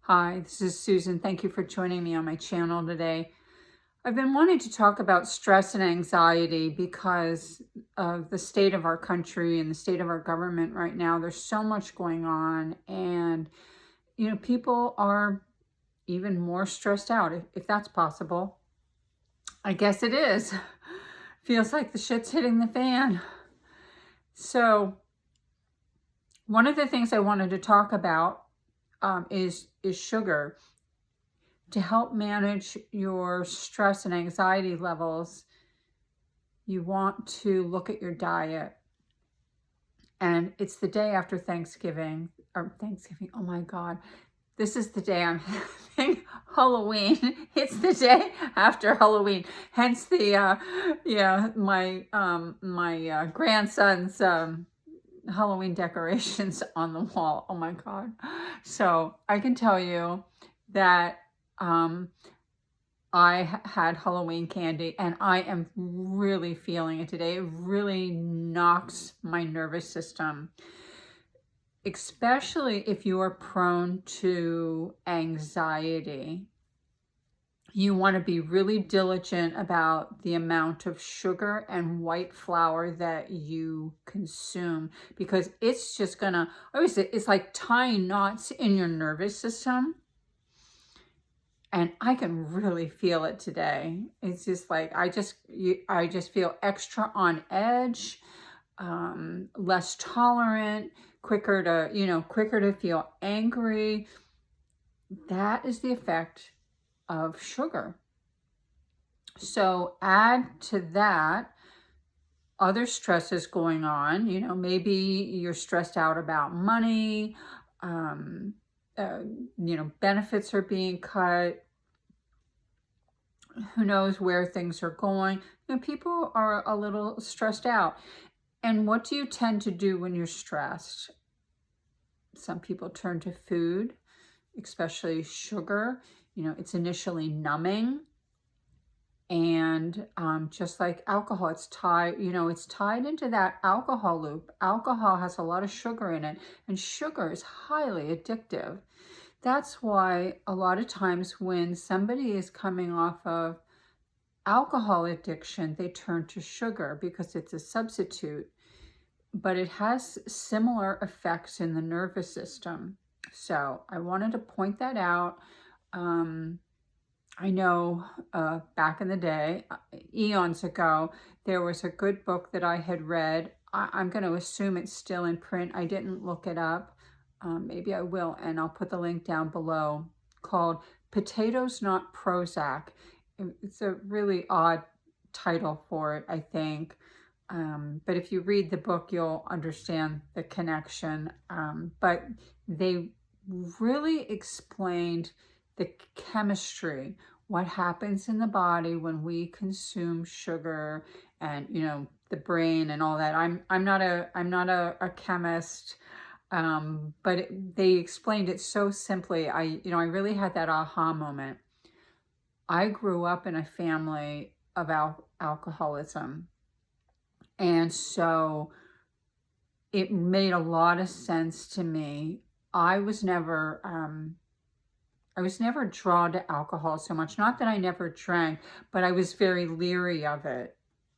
Hi, this is Susan. Thank you for joining me on my channel today. I've been wanting to talk about stress and anxiety because of the state of our country and the state of our government right now. There's so much going on, and people are even more stressed out, if that's possible. I guess it is. Feels like the shit's hitting the fan. So one of the things I wanted to talk about is sugar. To help manage your stress and anxiety levels, you want to look at your diet. And it's the day after Thanksgiving, oh my God. This is the day I'm having Halloween. It's the day after Halloween. Hence the, my grandson's Halloween decorations on the wall. Oh my God. So I can tell you that I had Halloween candy and I am really feeling it today. It really knocks my nervous system, especially if you are prone to anxiety. You want to be really diligent about the amount of sugar and white flour that you consume, because it's just gonna, it's like tying knots in your nervous system. And I can really feel it today. It's just like, I just feel extra on edge, less tolerant, quicker to feel angry. That is the effect of sugar. So add to that other stresses going on. Maybe you're stressed out about money, benefits are being cut. Who knows where things are going? People are a little stressed out. And what do you tend to do when you're stressed? Some people turn to food, especially sugar. It's initially numbing. And just like alcohol, it's tied into that alcohol loop. Alcohol has a lot of sugar in it, and sugar is highly addictive. That's why a lot of times when somebody is coming off of alcohol addiction, they turn to sugar because it's a substitute, but it has similar effects in the nervous system. So I wanted to point that out. I know back in the day, eons ago, there was a good book that I had read. I'm going to assume it's still in print. I didn't look it up. Maybe I will, and I'll put the link down below, called Potatoes Not Prozac. It's a really odd title for it, I think. But if you read the book, you'll understand the connection. But they really explained the chemistry, what happens in the body when we consume sugar, and the brain and all that. I'm not a chemist. But they explained it so simply. I really had that aha moment. I grew up in a family of alcoholism. And so it made a lot of sense to me. I was never drawn to alcohol so much. Not that I never drank, but I was very leery of it.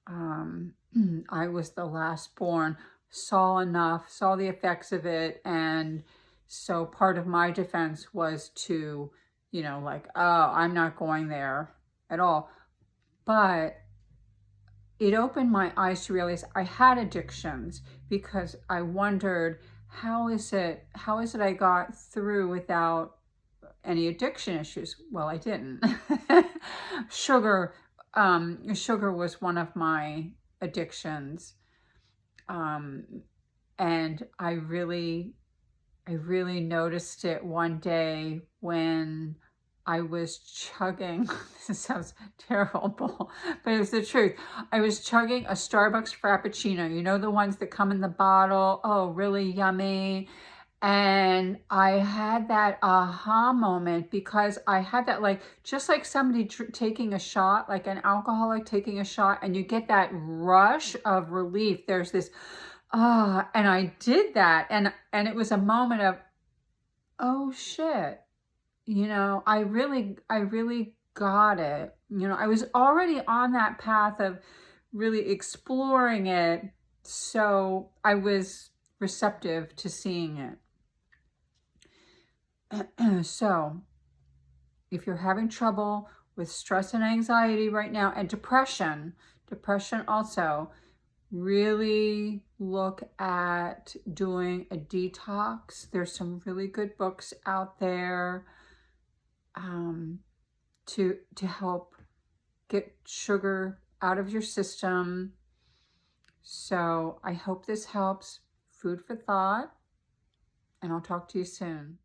I was the last born. Saw the effects of it, and so part of my defense was to, oh, I'm not going there at all. But it opened my eyes to realize I had addictions, because I wondered, how is it I got through without any addiction issues? Well, I didn't. Sugar was one of my addictions. And I really noticed it one day when I was chugging, this sounds terrible, but it was the truth. I was chugging a Starbucks Frappuccino, the ones that come in the bottle. Oh, really yummy. And I had that aha moment, because I had that, just like somebody taking a shot, like an alcoholic taking a shot, and you get that rush of relief. There's this, and I did that. And it was a moment of, oh shit, you know, I really got it. You know, I was already on that path of really exploring it, so I was receptive to seeing it. So, if you're having trouble with stress and anxiety right now, and depression also, really look at doing a detox. There's some really good books out there to help get sugar out of your system. So I hope this helps. Food for thought, and I'll talk to you soon.